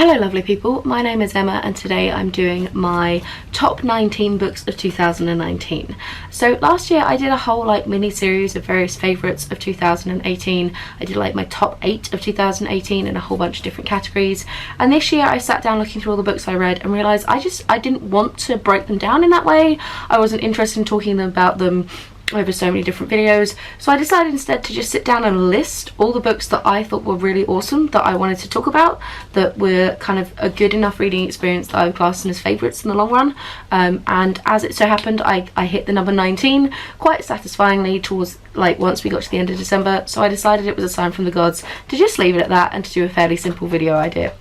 Hello lovely people, my name is Emma and today I'm doing my top 19 books of 2019. So last year I did a whole mini series of various favourites of 2018. I did my top 8 of 2018 in a whole bunch of different categories, and this year I sat down looking through all the books I read and realised I didn't want to break them down in that way. I wasn't interested in talking about them over so many different videos, so I decided instead to just sit down and list all the books that I thought were really awesome, that I wanted to talk about, that were kind of a good enough reading experience that I would class them as favourites in the long run. And as it so happened, I hit the number 19 quite satisfyingly towards once we got to the end of December, so I decided it was a sign from the gods to just leave it at that and to do a fairly simple video idea.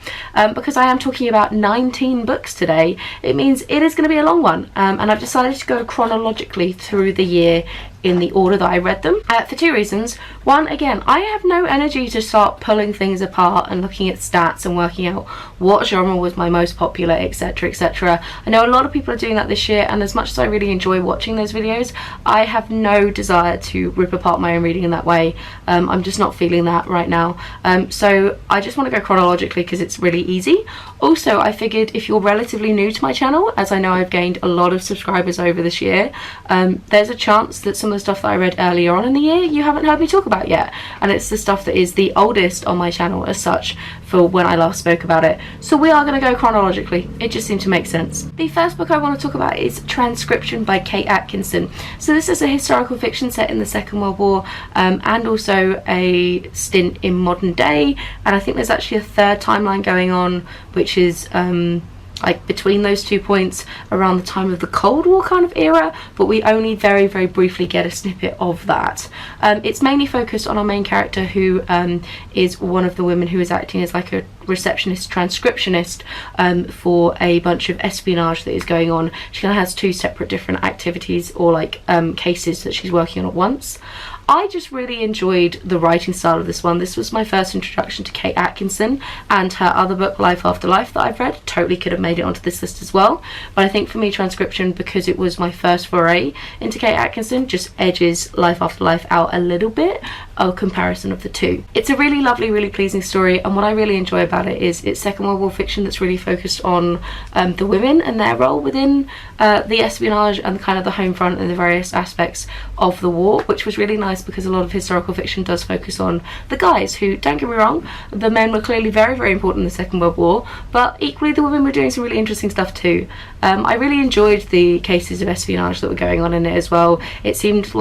Because I am talking about 19 books today, it means it is going to be a long one, and I've decided to go chronologically through the year in the order that I read them, for two reasons. One, again, I have no energy to start pulling things apart and looking at stats and working out what genre was my most popular, etc, etc. I know a lot of people are doing that this year, and as much as I really enjoy watching those videos, I have no desire to rip apart my own reading in that way. I'm just not feeling that right now. So I just want to go chronologically because it's really easy. Also, I figured if you're relatively new to my channel, as I know I've gained a lot of subscribers over this year, there's a chance that some of the stuff that I read earlier on in the year you haven't heard me talk about yet, and it's the stuff that is the oldest on my channel as such for when I last spoke about it. So we are going to go chronologically, it just seemed to make sense. The first book I want to talk about is Transcription by Kate Atkinson. So this is a historical fiction set in the Second World War, and also a stint in modern day, and I think there's actually a third timeline going on, which is between those 2 points around the time of the Cold War kind of era, but we only very briefly get a snippet of that. It's mainly focused on our main character, who is one of the women who is acting as a receptionist transcriptionist for a bunch of espionage that is going on. She kind of has two separate different activities or cases that she's working on at once. I just really enjoyed the writing style of this one. This was my first introduction to Kate Atkinson, and her other book, Life After Life, that I've read totally could have made it onto this list as well. But I think for me, Transcription, because it was my first foray into Kate Atkinson, just edges Life After Life out a little bit, a comparison of the two. It's a really lovely, really pleasing story, and what I really enjoy about it is it's Second World War fiction that's really focused on the women and their role within the espionage and kind of the home front and the various aspects of the war, which was really nice because a lot of historical fiction does focus on the guys who, don't get me wrong, the men were clearly very important in the Second World War, but equally the women were doing some really interesting stuff too. I really enjoyed the cases of espionage that were going on in it as well. It seemed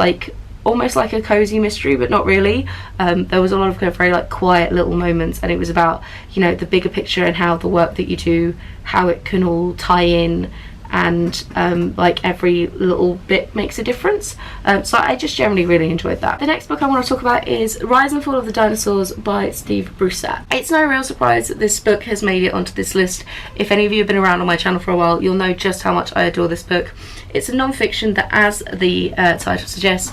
almost like a cozy mystery, but not really. There was a lot of very quiet little moments, and it was about the bigger picture and how the work that you do, how it can all tie in, and every little bit makes a difference. So I just generally really enjoyed that. The next book I want to talk about is Rise and Fall of the Dinosaurs by Steve Brusatte. It's no real surprise that this book has made it onto this list. If any of you have been around on my channel for a while, you'll know just how much I adore this book. It's a non-fiction that, as the title suggests,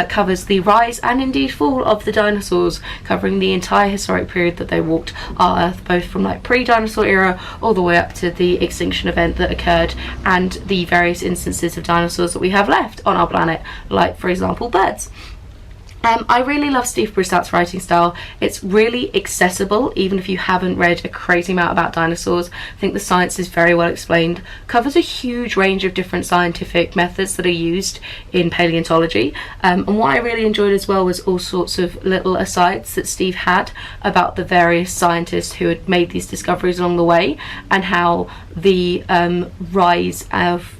covers the rise and indeed fall of the dinosaurs, covering the entire historic period that they walked our Earth, both from pre-dinosaur era all the way up to the extinction event that occurred, and the various instances of dinosaurs that we have left on our planet, like for example birds. I really love Steve Brusatte's writing style. It's really accessible, even if you haven't read a crazy amount about dinosaurs. I think the science is very well explained, covers a huge range of different scientific methods that are used in paleontology. And what I really enjoyed as well was all sorts of little asides that Steve had about the various scientists who had made these discoveries along the way, and how the rise of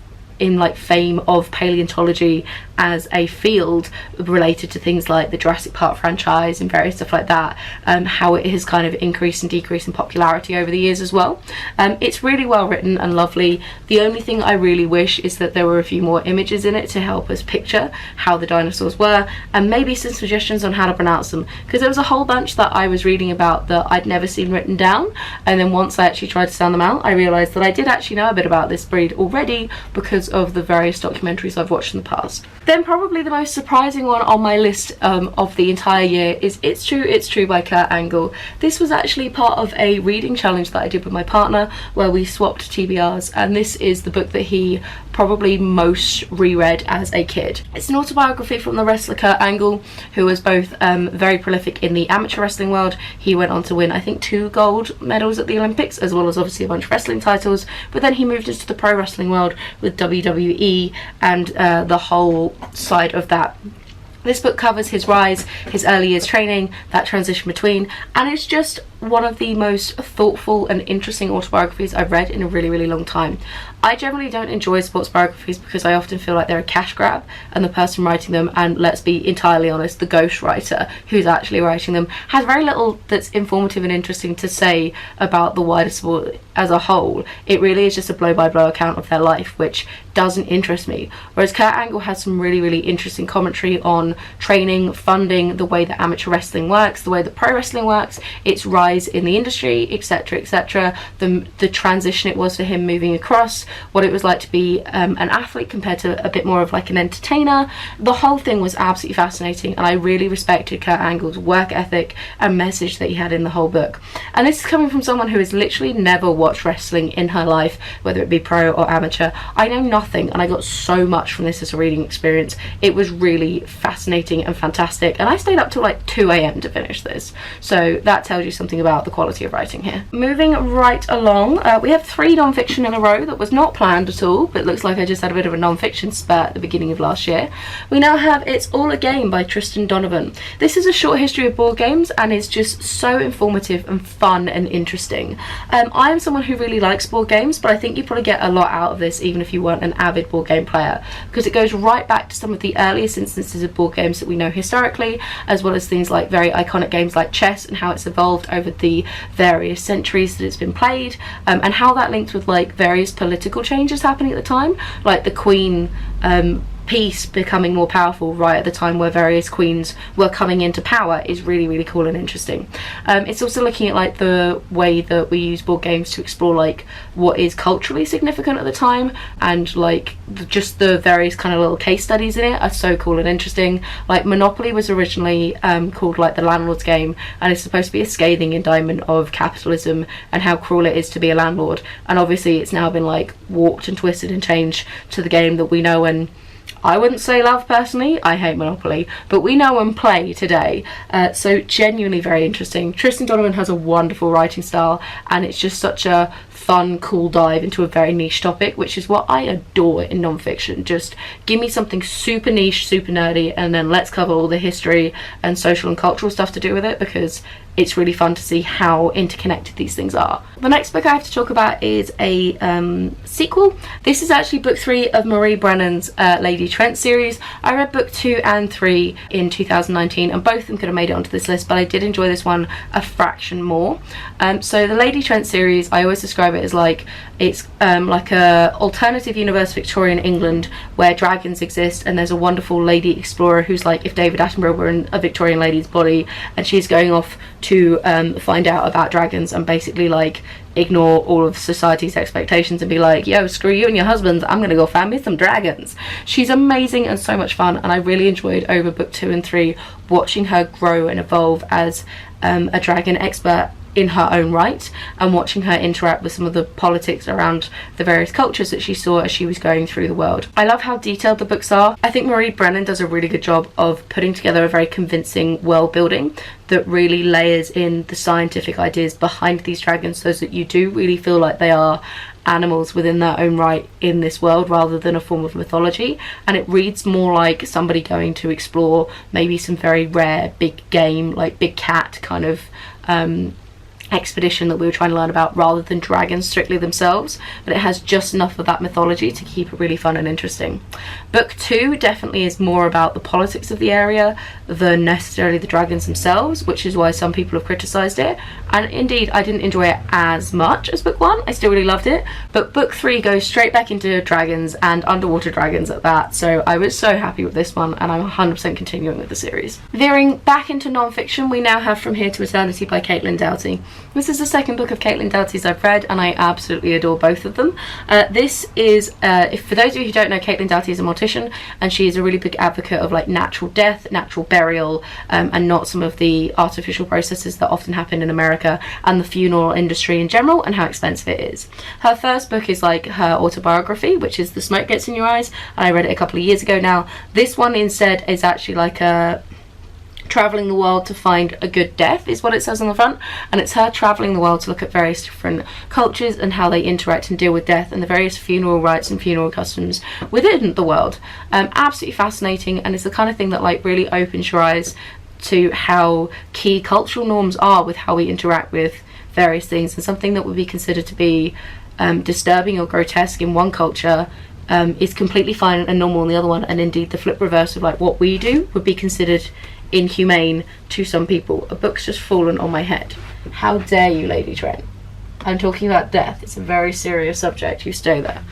fame of paleontology as a field related to things like the Jurassic Park franchise and various stuff like that, how it has kind of increased and decreased in popularity over the years as well. It's really well written and lovely. The only thing I really wish is that there were a few more images in it to help us picture how the dinosaurs were, and maybe some suggestions on how to pronounce them, because there was a whole bunch that I was reading about that I'd never seen written down, and then once I actually tried to sound them out, I realised that I did actually know a bit about this breed already because of the various documentaries I've watched in the past. Then probably the most surprising one on my list of the entire year is It's True by Kurt Angle. This was actually part of a reading challenge that I did with my partner where we swapped TBRs, and this is the book that he probably most reread as a kid. It's an autobiography from the wrestler Kurt Angle, who was both very prolific in the amateur wrestling world. He went on to win, I think, 2 gold medals at the Olympics, as well as obviously a bunch of wrestling titles, but then he moved into the pro wrestling world with WWE and the whole side of that. This book covers his rise, his early years training, that transition between, and it's just one of the most thoughtful and interesting autobiographies I've read in a really, really long time. I generally don't enjoy sports biographies because I often feel like they're a cash grab, and the person writing them, and let's be entirely honest, the ghostwriter who's actually writing them, has very little that's informative and interesting to say about the wider sport as a whole. It really is just a blow-by-blow account of their life, which doesn't interest me. Whereas Kurt Angle has some really, really interesting commentary on training, funding, the way that amateur wrestling works, the way that pro wrestling works, its rise in the industry, etc, etc, the transition it was for him moving across, what it was like to be an athlete compared to a bit more of like an entertainer. The whole thing was absolutely fascinating, and I really respected Kurt Angle's work ethic and message that he had in the whole book. And this is coming from someone who has literally never watched wrestling in her life, whether it be pro or amateur. I know nothing, and I got so much from this as a reading experience. It was really fascinating and fantastic, and I stayed up till like 2 a.m. to finish this, so that tells you something about the quality of writing here. Moving right along, we have 3 non-fiction in a row that was not planned at all, but it looks like I just had a bit of a non-fiction spurt at the beginning of last year. We now have It's All a Game by Tristan Donovan. This is a short history of board games and is just so informative and fun and interesting. I am someone who really likes board games, but I think you probably get a lot out of this even if you weren't an avid board game player, because it goes right back to some of the earliest instances of board games that we know historically, as well as things like very iconic games like chess and how it's evolved over the various centuries that it's been played, and how that links with like various political changes happening at the time, like the Queen piece becoming more powerful right at the time where various queens were coming into power is really, really cool and interesting. It's also looking at like the way that we use board games to explore like what is culturally significant at the time, and like just the various kind of little case studies in it are so cool and interesting. Like Monopoly was originally called like the landlord's game, and it's supposed to be a scathing indictment of capitalism and how cruel it is to be a landlord, and obviously it's now been like warped and twisted and changed to the game that we know and I wouldn't say love personally. I hate Monopoly, but we know and play today. So genuinely very interesting. Tristan Donovan has a wonderful writing style, and it's just such a fun, cool dive into a very niche topic, which is what I adore in non-fiction. Just give me something super niche, super nerdy, and then let's cover all the history and social and cultural stuff to do with it, because it's really fun to see how interconnected these things are. The next book I have to talk about is a sequel. This is actually book 3 of Marie Brennan's Lady Trent series. I read book 2 and 3 in 2019, and both of them could have made it onto this list, but I did enjoy this one a fraction more. So the Lady Trent series, I always describe it as like, it's like a alternative universe Victorian England where dragons exist, and there's a wonderful lady explorer who's like if David Attenborough were in a Victorian lady's body, and she's going off to find out about dragons and basically like ignore all of society's expectations and be like, yo, screw you and your husbands, I'm gonna go find me some dragons. She's amazing and so much fun, and I really enjoyed over book 2 and 3 watching her grow and evolve as a dragon expert in her own right, and watching her interact with some of the politics around the various cultures that she saw as she was going through the world. I love how detailed the books are. I think Marie Brennan does a really good job of putting together a very convincing world building that really layers in the scientific ideas behind these dragons, so that you do really feel like they are animals within their own right in this world rather than a form of mythology, and it reads more like somebody going to explore maybe some very rare big game, like big cat kind of expedition that we were trying to learn about, rather than dragons strictly themselves, but it has just enough of that mythology to keep it really fun and interesting. Book 2 definitely is more about the politics of the area than necessarily the dragons themselves, which is why some people have criticised it, and indeed I didn't enjoy it as much as book 1. I still really loved it, but book 3 goes straight back into dragons and underwater dragons at that, so I was so happy with this one, and I'm 100% continuing with the series. Veering back into non-fiction, we now have From Here to Eternity by Caitlin Doughty. This is the second book of Caitlin Doughty's I've read, and I absolutely adore both of them. This is, for those of you who don't know, Caitlin Doughty is a mortician, and she is a really big advocate of like natural death, natural burial, and not some of the artificial processes that often happen in America, and the funeral industry in general, and how expensive it is. Her first book is like her autobiography, which is The Smoke Gets in Your Eyes, and I read it a couple of years ago now. This one instead is actually like a traveling the world to find a good death, is what it says on the front, and it's her traveling the world to look at various different cultures and how they interact and deal with death and the various funeral rites and funeral customs within the world. Absolutely fascinating, and it's the kind of thing that like really opens your eyes to how key cultural norms are with how we interact with various things, and something that would be considered to be disturbing or grotesque in one culture is completely fine and normal in the other one, and indeed the flip reverse of like what we do would be considered inhumane to some people. A book's just fallen on my head. How dare you, Lady Trent? I'm talking about death. It's a very serious subject. You stay there.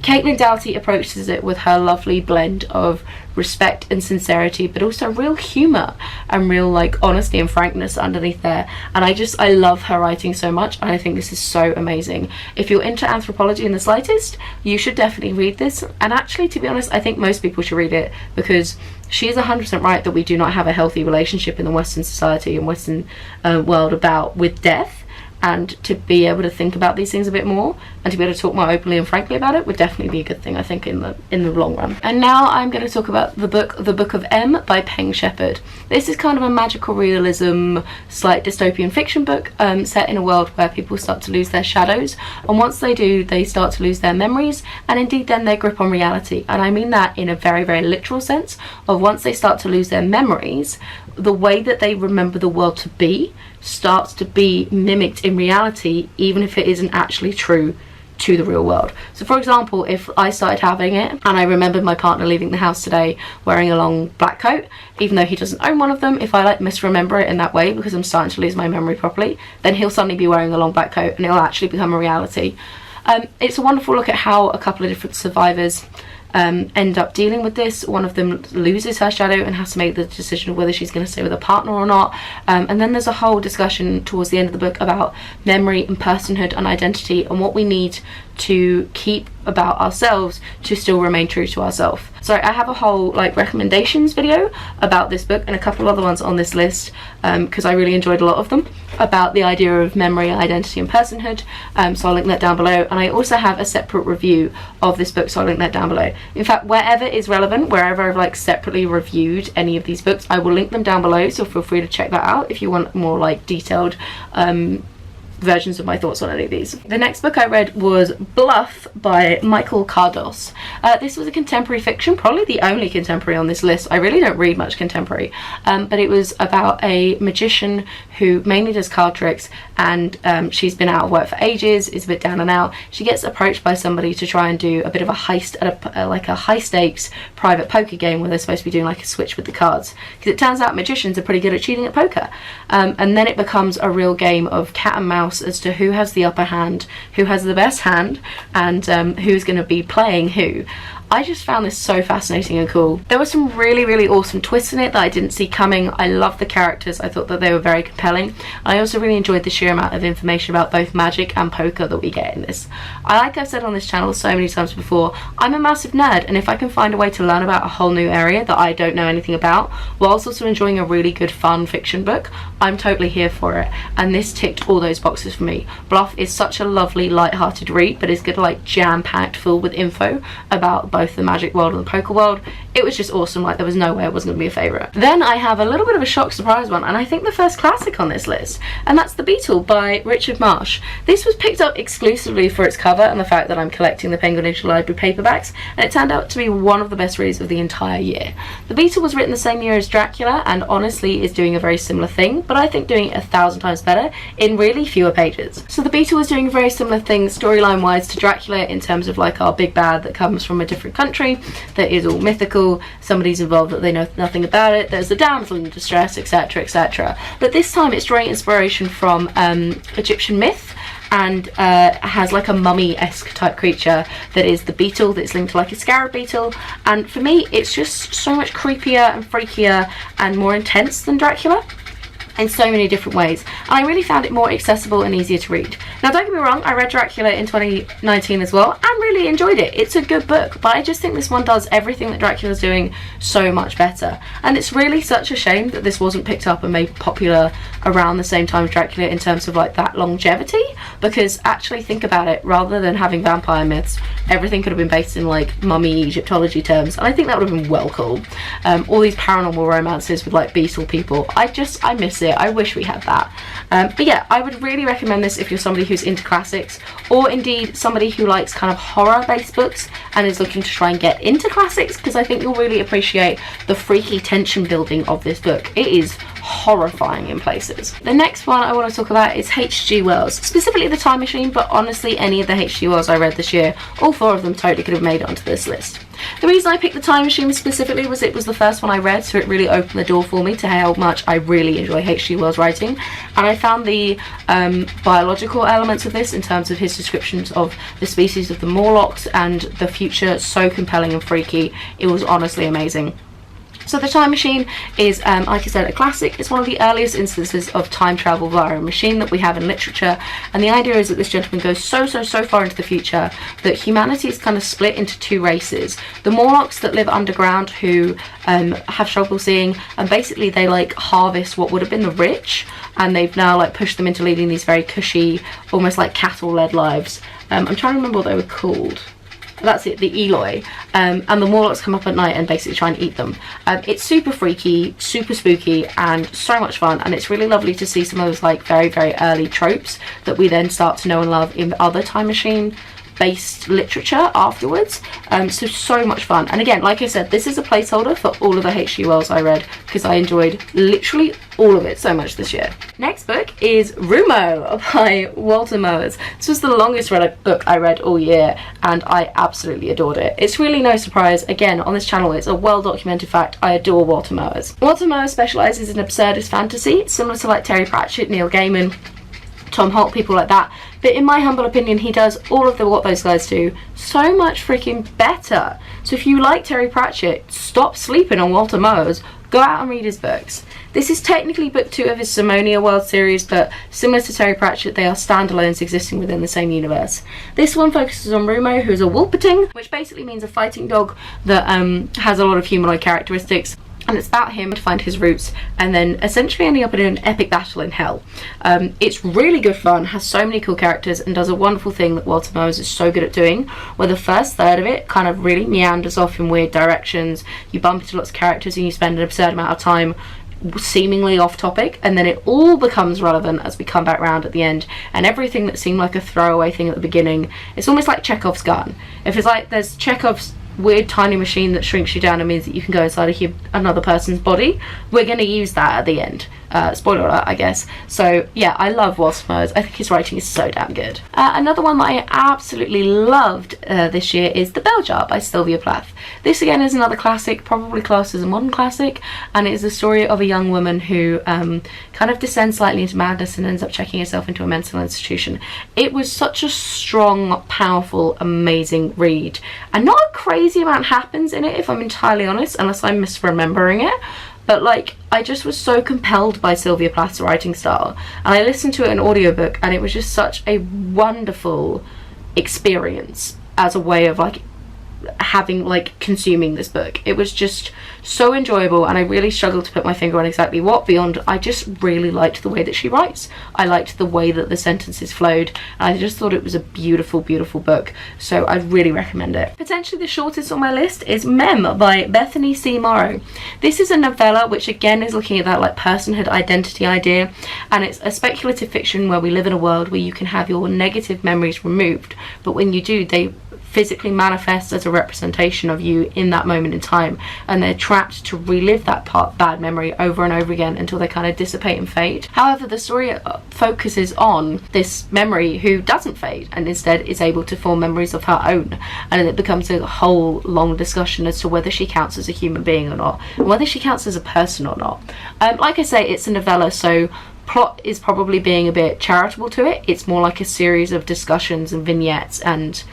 Caitlin Doughty approaches it with her lovely blend of respect and sincerity, but also real humour and real like honesty and frankness underneath there. And I love her writing so much, and I think this is so amazing. If you're into anthropology in the slightest, you should definitely read this. And actually, to be honest, I think most people should read it, because she is 100% right that we do not have a healthy relationship in the Western society and Western world with death. And to be able to think about these things a bit more and to be able to talk more openly and frankly about it would definitely be a good thing, I think, in the long run. And now I'm going to talk about the Book of M by Peng Sheperd. This is kind of a magical realism, slight dystopian fiction book set in a world where people start to lose their shadows, and once they do, they start to lose their memories, and indeed then their grip on reality. And I mean that in a very, very literal sense of once they start to lose their memories, the way that they remember the world to be starts to be mimicked in reality, even if it isn't actually true to the real world. So for example, if I started having it and I remembered my partner leaving the house today wearing a long black coat, even though he doesn't own one of them, if I like misremember it in that way because I'm starting to lose my memory properly, then he'll suddenly be wearing a long black coat and it'll actually become a reality. It's a wonderful look at how a couple of different survivors end up dealing with this. One of them loses her shadow and has to make the decision of whether she's going to stay with a partner or not, and then there's a whole discussion towards the end of the book about memory and personhood and identity and what we need to keep about ourselves to still remain true to ourselves. So I have a whole like recommendations video about this book and a couple of other ones on this list, because I really enjoyed a lot of them about the idea of memory, identity and personhood, so I'll link that down below. And I also have a separate review of this book, so I'll link that down below. In fact, wherever is relevant, wherever I've like separately reviewed any of these books, I will link them down below, so feel free to check that out if you want more like detailed versions of my thoughts on any of these. The next book I read was Bluff by Michael Kardos. This was a contemporary fiction, probably the only contemporary on this list. I really don't read much contemporary, but it was about a magician who mainly does card tricks, and she's been out of work for ages, is a bit down and out. She gets approached by somebody to try and do a bit of a heist at like a high stakes private poker game where they're supposed to be doing like a switch with the cards, because it turns out magicians are pretty good at cheating at poker, and then it becomes a real game of cat and mouse as to who has the upper hand, who has the best hand, and who's going to be playing who. I just found this so fascinating and cool. There were some really, really awesome twists in it that I didn't see coming. I loved the characters. I thought that they were very compelling. I also really enjoyed the sheer amount of information about both magic and poker that we get in this. Like I've said on this channel so many times before, I'm a massive nerd, and if I can find a way to learn about a whole new area that I don't know anything about, whilst also enjoying a really good fun fiction book, I'm totally here for it. And this ticked all those boxes for me. Bluff is such a lovely, light-hearted read, but it's good, like jam-packed full with info about both the magic world and the poker world. It was just awesome. Like there was no way it wasn't going to be a favourite. Then I have a little bit of a shock surprise one, and I think the first classic on this list, and that's The Beetle by Richard Marsh. This was picked up exclusively for its cover and the fact that I'm collecting the Penguin Digital Library paperbacks, and it turned out to be one of the best reads of the entire year. The Beetle was written the same year as Dracula, and honestly is doing a very similar thing, but I think doing it 1,000 times better in really fewer pages. So The Beetle was doing a very similar thing storyline wise to Dracula in terms of like our big bad that comes from a different country that is all mythical, somebody's involved that they know nothing about it, there's a damsel in distress, etc, etc. But this time it's drawing inspiration from Egyptian myth, and has like a mummy-esque type creature that is the beetle, that's linked to like a scarab beetle, and for me it's just so much creepier and freakier and more intense than Dracula. in so many different ways, and I really found it more accessible and easier to read. Now don't get me wrong, I read Dracula in 2019 as well and really enjoyed it. It's a good book, but I just think this one does everything that Dracula's doing so much better, and it's really such a shame that this wasn't picked up and made popular around the same time as Dracula in terms of like that longevity, because actually think about it, rather than having vampire myths, everything could have been based in like mummy Egyptology terms, and I think that would have been well cool. All these paranormal romances with like Beetle people, I miss it. I wish we had that. But yeah, I would really recommend this if you're somebody who's into classics, or indeed somebody who likes kind of horror based books and is looking to try and get into classics, because I think you'll really appreciate the freaky tension building of this book. It is horrifying in places. The next one I want to talk about is H.G. Wells, specifically The Time Machine, but honestly any of the H.G. Wells I read this year, all 4 of them totally could have made it onto this list. The reason I picked The Time Machine specifically was it was the first one I read, so it really opened the door for me to how much I really enjoy H.G. Wells writing, and I found the biological elements of this in terms of his descriptions of the species of the Morlocks and the future so compelling and freaky. It was honestly amazing. So The Time Machine is, like I said, a classic. It's one of the earliest instances of time travel via a machine that we have in literature, and the idea is that this gentleman goes so far into the future that humanity is kind of split into 2 races. The Morlocks that live underground, who have trouble seeing, and basically they like harvest what would have been the rich, and they've now like pushed them into leading these very cushy, almost like cattle-led lives. I'm trying to remember what they were called. That's it, the Eloi, and the Morlocks come up at night and basically try and eat them. It's super freaky, super spooky, and so much fun, and it's really lovely to see some of those like very early tropes that we then start to know and love in other Time Machine based literature afterwards. So much fun, and again, like I said, this is a placeholder for all of the H.G. Wells I read, because I enjoyed literally all of it so much this year. Next book is Rumo of Hi, Walter Moers. This was the longest read book I read all year, and I absolutely adored it. It's really no surprise, again, on this channel, it's a well-documented fact, I adore Walter Moers. Walter Moers specialises in absurdist fantasy, similar to like Terry Pratchett, Neil Gaiman, Tom Holt, people like that, but in my humble opinion he does all of what those guys do so much freaking better. So if you like Terry Pratchett, stop sleeping on Walter Moers, go out and read his books. This is technically book 2 of his Zamonia world series, but similar to Terry Pratchett, they are standalones existing within the same universe. This one focuses on Rumo, who is a Wolperting, which basically means a fighting dog that has a lot of humanoid characteristics. And it's about him to find his roots and then essentially ending up in an epic battle in hell. It's really good fun, has so many cool characters, and does a wonderful thing that Walter Moers is so good at doing, where the first third of it kind of really meanders off in weird directions. You bump into lots of characters and you spend an absurd amount of time seemingly off topic, and then it all becomes relevant as we come back round at the end, and everything that seemed like a throwaway thing at the beginning, it's almost like Chekhov's gun. If it's like there's Chekhov's weird tiny machine that shrinks you down and means that you can go inside another person's body, we're going to use that at the end. Spoiler alert, I guess. So yeah, I love Walter Moers. I think his writing is so damn good. Another one that I absolutely loved this year is The Bell Jar by Sylvia Plath. This again is another classic, probably classed as a modern classic, and it is the story of a young woman who kind of descends slightly into madness and ends up checking herself into a mental institution. It was such a strong, powerful, amazing read, and not a crazy amount happens in it, if I'm entirely honest, unless I'm misremembering it. But like, I just was so compelled by Sylvia Plath's writing style, and I listened to it in an audiobook, and it was just such a wonderful experience as a way of like consuming this book. It was just so enjoyable, and I really struggled to put my finger on exactly what, beyond I just really liked the way that she writes. I liked the way that the sentences flowed, and I just thought it was a beautiful book, so I really recommend it. Potentially the shortest on my list is Mem by Bethany C Morrow. This is a novella which again is looking at that like personhood identity idea, and it's a speculative fiction where we live in a world where you can have your negative memories removed, but when you do, they physically manifest as a representation of you in that moment in time, and they're trapped to relive that bad memory over and over again until they kind of dissipate and fade. However, the story focuses on this memory who doesn't fade and instead is able to form memories of her own, and it becomes a whole long discussion as to whether she counts as a human being or not, and whether she counts as a person or not. Like I say, it's a novella, so plot is probably being a bit charitable to it. It's more like a series of discussions and vignettes and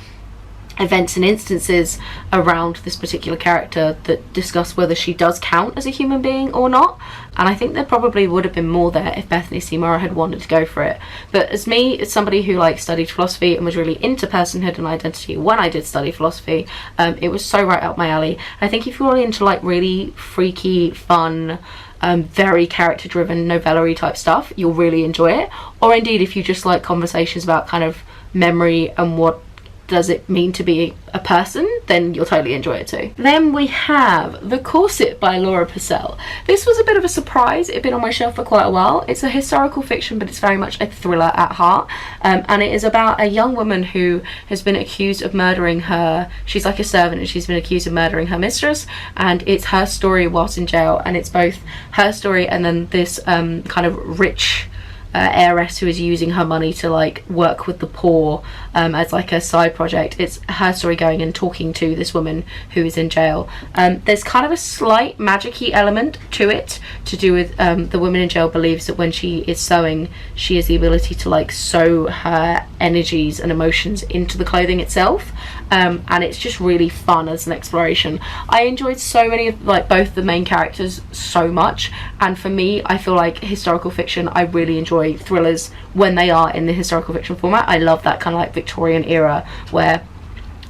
events and instances around this particular character that discuss whether she does count as a human being or not. And I think there probably would have been more there if Bethany C Morrow had wanted to go for it. But as somebody who like studied philosophy and was really into personhood and identity when I did study philosophy, it was so right up my alley. I think if you're into like really freaky, fun, very character driven novella-y type stuff, you'll really enjoy it. Or indeed if you just like conversations about kind of memory and what does it mean to be a person, then you'll totally enjoy it too. Then we have The Corset by Laura Purcell. This was a bit of a surprise. It'd been on my shelf for quite a while. It's a historical fiction, but it's very much a thriller at heart, and it is about a young woman who has been accused of murdering she's like a servant and she's been accused of murdering her mistress, and it's her story whilst in jail, and it's both her story and then this kind of rich heiress who is using her money to like work with the poor as like a side project. It's her story going and talking to this woman who is in jail. There's kind of a slight magic-y element to it, to do with the woman in jail believes that when she is sewing, she has the ability to like sew her energies and emotions into the clothing itself, and it's just really fun as an exploration. I enjoyed so many of like both the main characters so much, and for me, I feel like historical fiction, I really enjoy thrillers when they are in the historical fiction format. I love that kind of like Victorian era where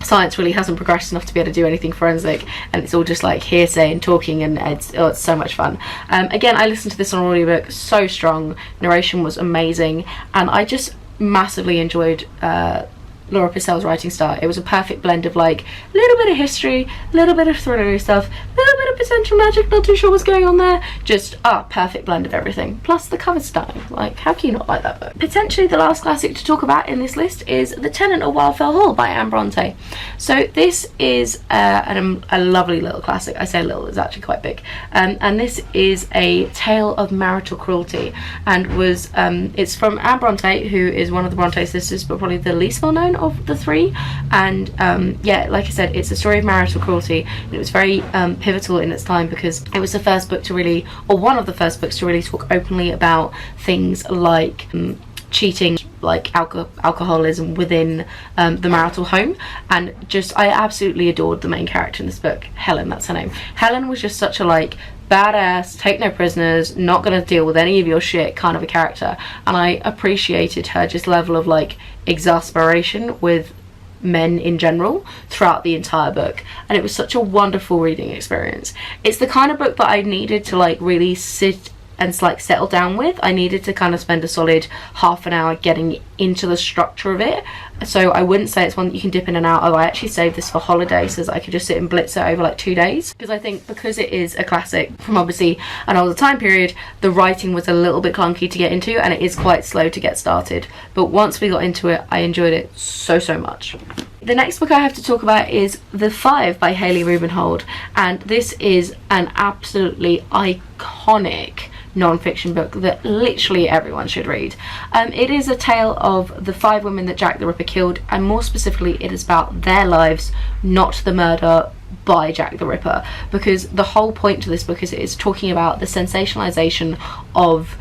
science really hasn't progressed enough to be able to do anything forensic, and it's all just like hearsay and talking, and it's so much fun. Again, I listened to this on audiobook, so strong, narration was amazing, and I just massively enjoyed Laura Purcell's writing style. It was a perfect blend of like a little bit of history, a little bit of thrillery stuff, a little bit of potential magic, not too sure what's going on there, just perfect blend of everything. Plus the cover's stunning. Like, how can you not like that book? Potentially the last classic to talk about in this list is The Tenant of Wildfell Hall by Anne Bronte. So this is a lovely little classic. I say little, it's actually quite big, and this is a tale of marital cruelty, and was it's from Anne Bronte, who is one of the Bronte sisters but probably the least well known of the three. And yeah, like I said, it's a story of marital cruelty, and it was very pivotal in its time because it was the first book to really, or one of the first books to really talk openly about things like cheating, like alcoholism within the marital home. And just, I absolutely adored the main character in this book, Helen, that's her name. Helen was just such a like badass, take no prisoners, not gonna deal with any of your shit kind of a character, and I appreciated her just level of like exasperation with men in general throughout the entire book, and it was such a wonderful reading experience. It's the kind of book that I needed to like really sit and like settle down with. I needed to kind of spend a solid half an hour getting into the structure of it, so I wouldn't say it's one that you can dip in and out of. I actually saved this for holidays so that I could just sit and blitz it over like 2 days, because I think because it is a classic from obviously an older time period, the writing was a little bit clunky to get into, and it is quite slow to get started, but once we got into it, I enjoyed it so much. The next book I have to talk about is The Five by Hallie Rubenhold, and this is an absolutely iconic non-fiction book that literally everyone should read. It is a tale of the 5 women that Jack the Ripper killed, and more specifically it is about their lives, not the murder by Jack the Ripper, because the whole point to this book is it is talking about the sensationalization of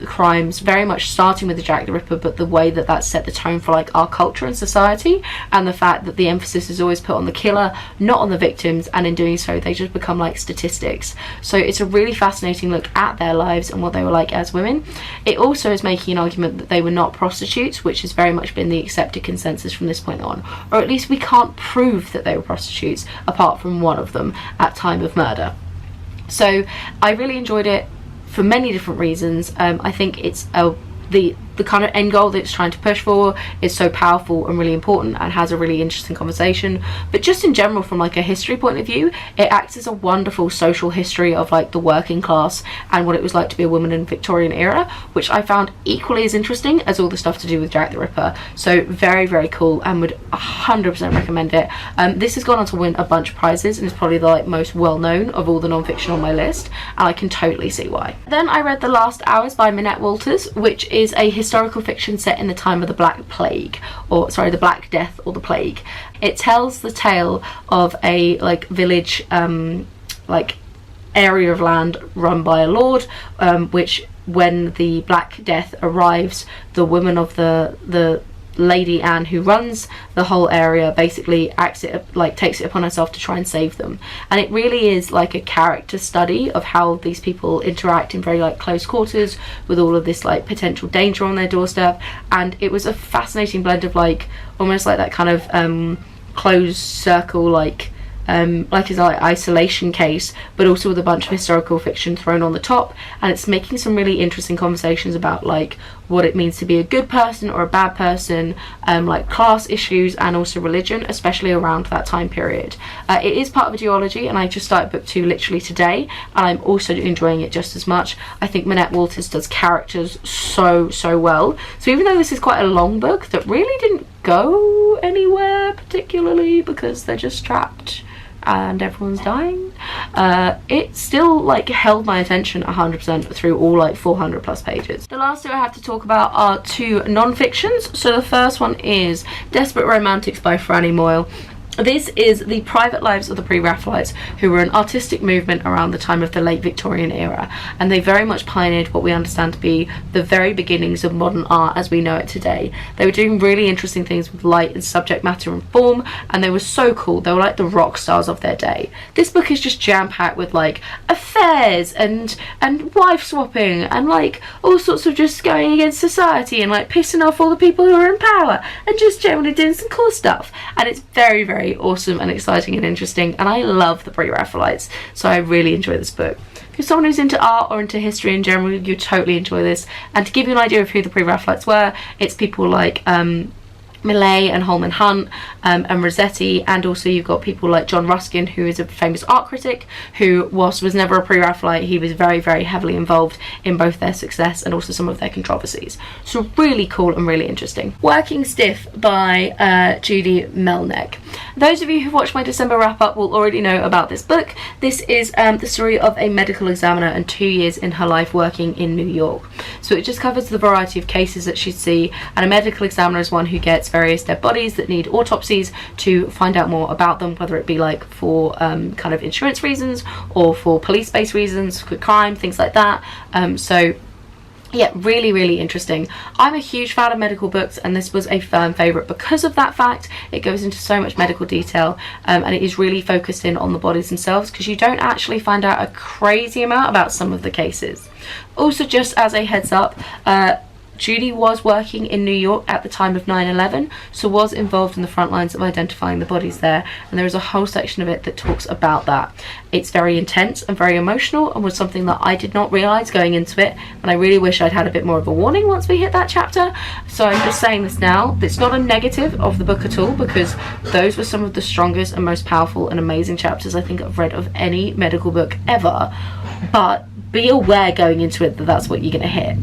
crimes, very much starting with the Jack the Ripper, but the way that that set the tone for like our culture and society, and the fact that the emphasis is always put on the killer, not on the victims, and in doing so they just become like statistics. So it's a really fascinating look at their lives and what they were like as women. It also is making an argument that they were not prostitutes, which has very much been the accepted consensus from this point on, or at least we can't prove that they were prostitutes apart from one of them at time of murder. So I really enjoyed it for many different reasons. I think it's the kind of end goal that it's trying to push for is so powerful and really important, and has a really interesting conversation. But just in general, from like a history point of view, it acts as a wonderful social history of like the working class and what it was like to be a woman in Victorian era, which I found equally as interesting as all the stuff to do with Jack the Ripper. So very cool, and would 100% recommend it. This has gone on to win a bunch of prizes and is probably the like most well known of all the non-fiction on my list, and I can totally see why. Then I read The Last Hours by Minette Walters, which is a historical fiction set in the time of the Black Plague, or sorry, the Black Death or the Plague. It tells the tale of a like village, like area of land run by a lord, which when the Black Death arrives, the women of the Lady Anne, who runs the whole area, basically takes it upon herself to try and save them. And it really is like a character study of how these people interact in very like close quarters with all of this like potential danger on their doorstep. And it was a fascinating blend of like almost like that kind of closed circle like his isolation case, but also with a bunch of historical fiction thrown on the top. And it's making some really interesting conversations about like what it means to be a good person or a bad person, like class issues and also religion, especially around that time period. It is part of a duology, and I just started book 2 literally today, and I'm also enjoying it just as much. I think Minette Walters does characters so well. So even though this is quite a long book that really didn't go anywhere particularly because they're just trapped and everyone's dying, it still like held my attention 100% through all like 400 plus pages. The last 2 I have to talk about are 2 non-fictions. So the first one is Desperate Romantics by Franny Moyle. This is the private lives of the pre-Raphaelites, who were an artistic movement around the time of the late Victorian era, and they very much pioneered what we understand to be the very beginnings of modern art as we know it today. They were doing really interesting things with light and subject matter and form, and they were so cool. They were like the rock stars of their day. This book is just jam-packed with like affairs and wife swapping and like all sorts of just going against society and like pissing off all the people who are in power and just generally doing some cool stuff. And it's very awesome and exciting and interesting, and I love the pre-Raphaelites, so I really enjoy this book. If you're someone who's into art or into history in general, you totally enjoy this. And to give you an idea of who the pre-Raphaelites were, it's people like Millay and Holman Hunt and Rossetti, and also you've got people like John Ruskin, who is a famous art critic who was never a pre-Raphaelite. He was very heavily involved in both their success and also some of their controversies. So really cool and really interesting. Working Stiff by Judy Melnick. Those of you who've watched my December wrap-up will already know about this book. This is the story of a medical examiner and 2 years in her life working in New York. So it just covers the variety of cases that she'd see, and a medical examiner is one who gets various dead bodies that need autopsies to find out more about them, whether it be like for kind of insurance reasons or for police-based reasons, for crime, things like that. So yeah, really interesting. I'm a huge fan of medical books, and this was a firm favourite because of that fact. It goes into so much medical detail, and it is really focused in on the bodies themselves, because you don't actually find out a crazy amount about some of the cases. Also, just as a heads up, Judy was working in New York at the time of 9/11, so was involved in the front lines of identifying the bodies there, and there is a whole section of it that talks about that. It's very intense and very emotional, and was something that I did not realise going into it, and I really wish I'd had a bit more of a warning once we hit that chapter. So I'm just saying this now. It's not a negative of the book at all, because those were some of the strongest and most powerful and amazing chapters I think I've read of any medical book ever, but be aware going into it that that's what you're going to hit.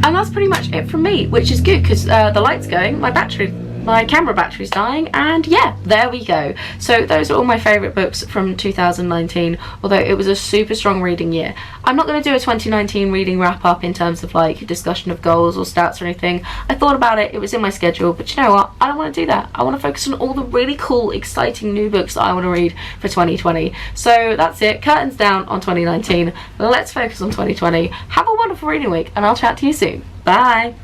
And that's pretty much it from me, which is good because the light's going, my camera battery's dying, and yeah, there we go. So those are all my favourite books from 2019, although it was a super strong reading year. I'm not going to do a 2019 reading wrap up in terms of like discussion of goals or stats or anything. I thought about it, it was in my schedule, but you know what, I don't want to do that. I want to focus on all the really cool, exciting new books that I want to read for 2020. So that's it, curtains down on 2019. Let's focus on 2020. Have a wonderful reading week, and I'll chat to you soon. Bye!